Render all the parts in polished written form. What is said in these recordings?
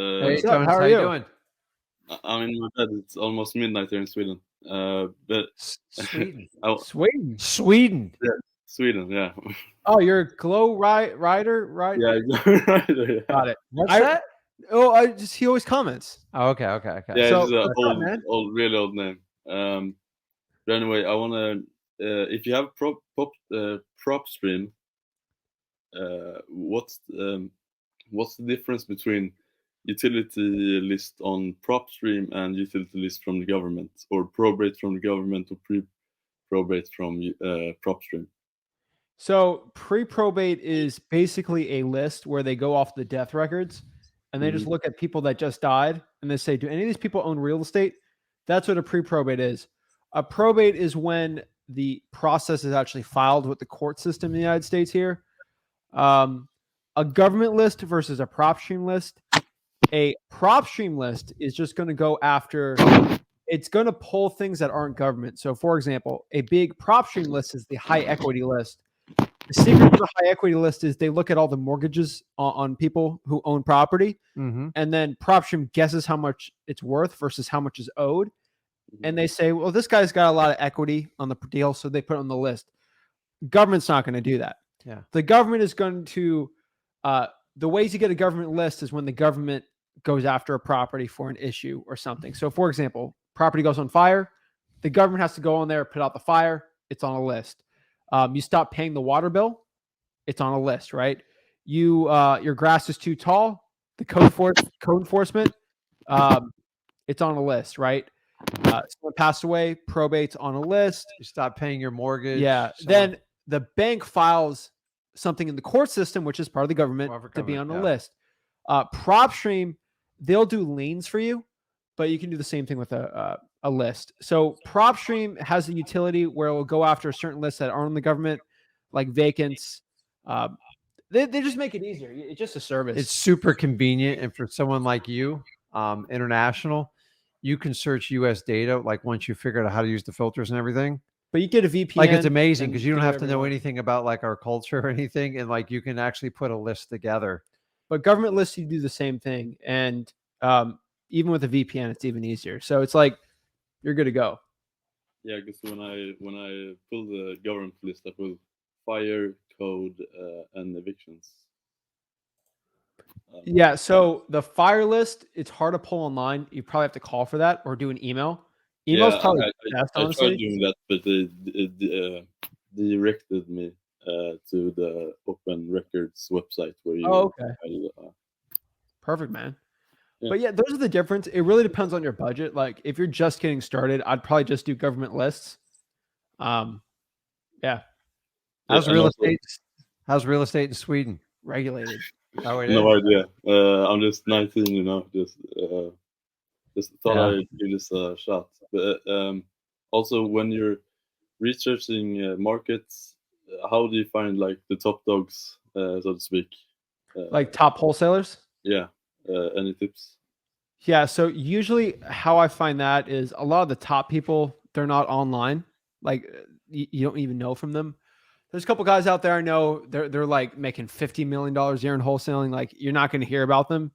Hey, What's up? Jones, How are you you? doing? I'm in my bed. It's almost midnight here in Sweden. But Sweden. Sweden. Sweden. yeah, Sweden, yeah. Oh, you're a glow rider, right? Yeah, exactly. Yeah. Got it. What's that? He always comments. Oh, okay. Yeah, So it's an what's up, man? really old name. But anyway, I wanna if you have PropStream, what's the difference between utility list on PropStream and utility list from the government, or probate from the government, or probate from PropStream? So pre-probate is basically a list where they go off the death records and they just Mhm. look at people that just died and they say, do any of these people own real estate? That's what a pre-probate is. A probate is when the process is actually filed with the court system in the United States here. Um, a government list versus a PropStream list. A PropStream list is just going to go after, it's going to pull things that aren't government. So, for example, a big PropStream list is the high equity list. The secret to the high equity list is they look at all the mortgages on people who own property, Mm-hmm. and then PropStream guesses how much it's worth versus how much is owed. Mhm. And they say, well, this guy's got a lot of equity on the deal, so they put it on the list. Government's not going to do that. Yeah. The government is going to, the ways you get a government list is when the government goes after a property for an issue or something. So, for example, property goes on fire, the government has to go on there, put out the fire, it's on a list. You stop paying the water bill, it's on a list, right? Your grass is too tall, the code enforcement, it's on a list, right? Someone passed away, probate's on a list. You stop paying your mortgage. Yeah. Then the bank files something in the court system, which is part of the government, to be on the list. PropStream, they'll do liens for you, but you can do the same thing with a list. So PropStream has a utility where it will go after certain lists that aren't in the government, like vacants. They just make it easier. It's just a service. It's super convenient, and for someone like you, international, you can search U.S. data. Like once you figure out how to use the filters and everything, but you get a VPN. like it's amazing because you don't have to know anything about like our culture or anything, and like you can actually put a list together. But government lists, you do the same thing, and even with a VPN, it's even easier. So it's like you're good to go. Yeah, because when I pull the government list, I pull fire, code, and evictions. Yeah, so the fire list, it's hard to pull online. You probably have to call for that or do an email. Email's probably best, honestly. I tried doing that, but it directed me to the Open Records website where you. Oh, okay. Perfect, man. Yeah. But yeah, those are the difference. It really depends on your budget. Like if you're just getting started, I'd probably just do government lists. Yeah. How's real estate in Sweden? Regulated. Oh, no idea. I'm just 19, you know. Just thought I'd give this a shot. But also, when you're researching markets, how do you find like the top dogs, so to speak? Like top wholesalers? Yeah. Any tips? Yeah. So usually, how I find that is a lot of the top people, they're not online. Like you don't even know from them. There's a couple guys out there I know they're like making $50 million a year in wholesaling. Like you're not going to hear about them.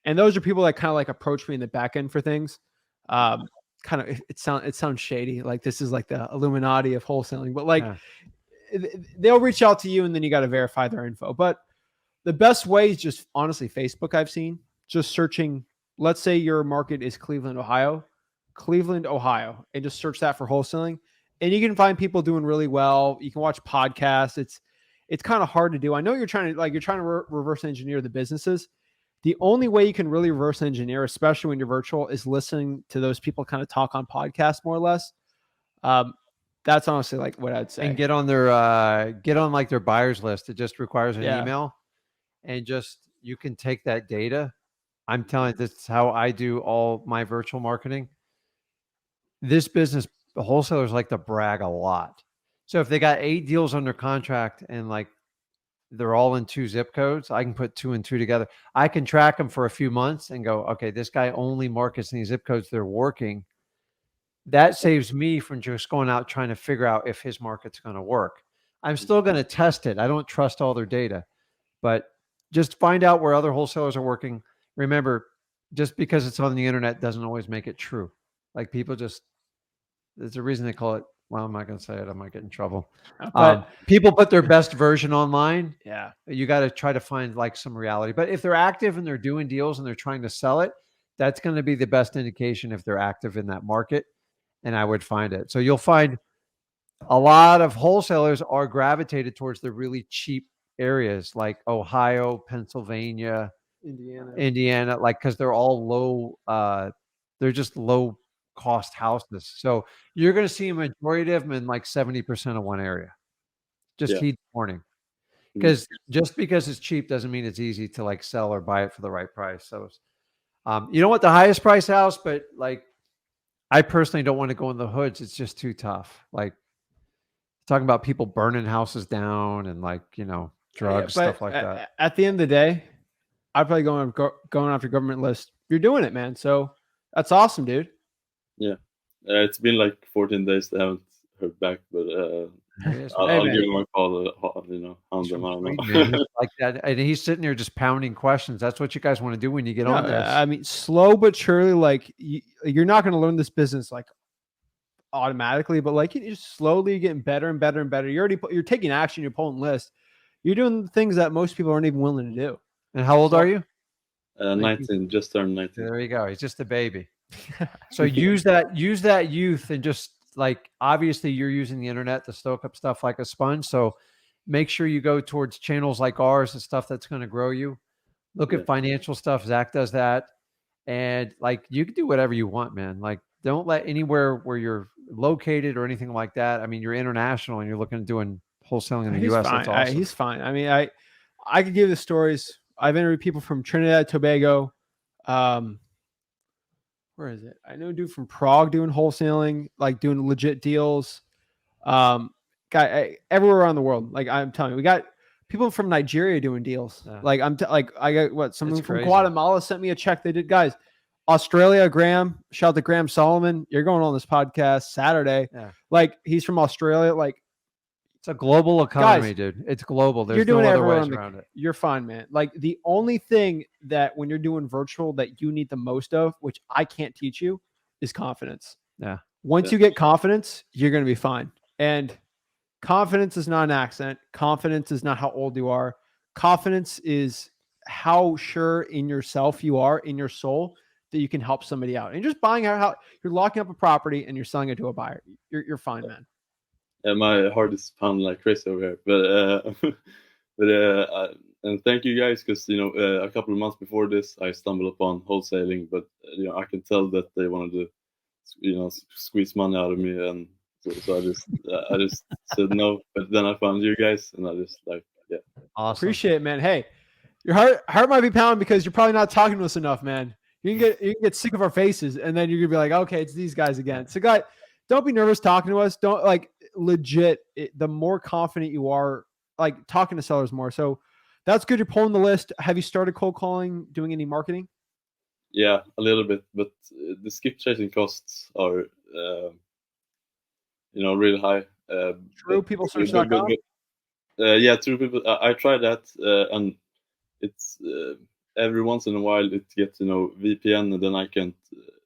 And those are people that kind of like approach me in the back end for things. Kind of, it sounds shady. Like this is like the Illuminati of wholesaling, but like they'll reach out to you and then you got to verify their info. But the best way is just honestly Facebook. I've seen just searching. Let's say your market is Cleveland, Ohio, and just search that for wholesaling. And you can find people doing really well. You can watch podcasts. It's kind of hard to do. I know you're trying to reverse engineer the businesses. The only way you can really reverse engineer, especially when you're virtual, is listening to those people kind of talk on podcasts more or less. That's honestly like what I'd say. And get on like their buyers list. It just requires an email, and just you can take that data. I'm telling you, this is how I do all my virtual marketing. This business, the wholesalers like to brag a lot. So if they got 8 deals under contract and like they're all in 2 zip codes, I can put 2 and 2 together. I can track them for a few months and go, okay, this guy only markets in these zip codes. They're working. That saves me from just going out trying to figure out if his market's going to work. I'm still going to test it. I don't trust all their data, but just find out where other wholesalers are working. Remember, just because it's on the internet doesn't always make it true. Like people just, there's a reason they call it. Well, I'm not going to say it. I might get in trouble. But people put their best version online. yeah, You got to try to find like some reality. But if they're active and they're doing deals and they're trying to sell it, that's going to be the best indication if they're active in that market. And I would find it. So you'll find a lot of wholesalers are gravitated towards the really cheap areas like Ohio, Pennsylvania, Indiana, like, because they're all low, they're just low cost houses. So you're going to see a majority of them in like 70% of one area. Just heed warning, because just because it's cheap doesn't mean it's easy to like sell or buy it for the right price. So you don't want the highest price house, but like I personally don't want to go in the hoods. It's just too tough. Like talking about people burning houses down and like, you know, drugs, stuff like that. At the end of the day, I'd probably going off your government list. You're doing it, man. So that's awesome, dude. Yeah. It's been like 14 days. They haven't heard back, but I'll give him a call, you know, hound them. I don't know. Like that. And he's sitting there just pounding questions. That's what you guys want to do when you get on this. I mean, slow but surely, like you're not going to learn this business like automatically, but like you're just slowly getting better and better and better. You're taking action. You're pulling lists. You're doing things that most people aren't even willing to do. And how old are you? 19, just turned 19. There you go. He's just a baby. So use that youth and just like, obviously you're using the internet to stoke up stuff like a sponge. So make sure you go towards channels like ours and stuff that's going to grow you. Look at financial stuff. Zach does that. And like, you can do whatever you want, man. Like, don't let anywhere where you're located or anything like that. I mean, you're international and you're looking at doing wholesaling in the US. That's awesome. He's fine. I mean, I could give the stories. I've interviewed people from Trinidad, Tobago. Where is it? I know a dude from Prague doing wholesaling, like doing legit deals. Guy everywhere around the world. Like I'm telling you, we got people from Nigeria doing deals. Yeah. Like I got someone from Guatemala sent me a check. They did, guys. Australia, Graham. Shout out to Graham Solomon. You're going on this podcast Saturday. Yeah. Like he's from Australia. Like it's a global economy, guys, dude. It's global. There's no other ways around it. You're fine, man. Like the only thing that when you're doing virtual that you need the most of, which I can't teach you, is confidence. Yeah. Once you get confidence, you're going to be fine. And confidence is not an accent. Confidence is not how old you are. Confidence is how sure in yourself you are, in your soul, that you can help somebody out. And just buying out, you're locking up a property and you're selling it to a buyer. You're fine, man. Yeah, my heart is pounding like crazy over here. But and thank you guys, because you know a couple of months before this, I stumbled upon wholesaling, but you know I can tell that they wanted to, you know, squeeze money out of me, and so I just said no. But then I found you guys, and I just like, yeah, awesome. Appreciate it, man. Hey, your heart might be pounding because you're probably not talking to us enough, man. You can get sick of our faces, and then you're gonna be like, okay, it's these guys again. So, guys, don't be nervous talking to us. Don't like legit. The more confident you are, like talking to sellers more. So that's good. You're pulling the list. Have you started cold calling? Doing any marketing? Yeah, a little bit, but the skip chasing costs are, you know, really high. True people search.com. Yeah, true people. I tried that, and it's every once in a while it gets, you know, VPN, and then I can't.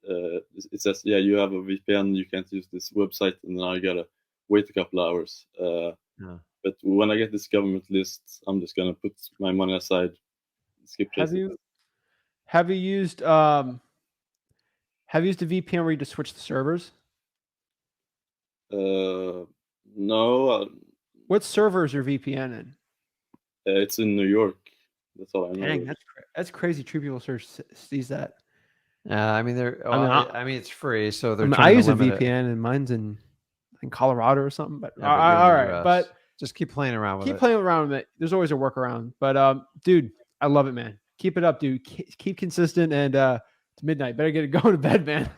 It says, yeah, you have a VPN, you can't use this website, and then I gotta wait a couple hours. But when I get this government list, I'm just gonna put my money aside. Skip chasing. Have you used a VPN where you just switch the servers? No. What server is your VPN in? It's in New York. That's all I know. Dang, that's crazy. True people search sees that. I mean, it's free, so they're. I use a VPN, and mine's in Colorado or something. But all right, but just keep playing around with it. Keep playing around with it. There's always a workaround. But dude, I love it, man. Keep it up, dude. Keep consistent, and it's midnight. Better get it going to bed, man.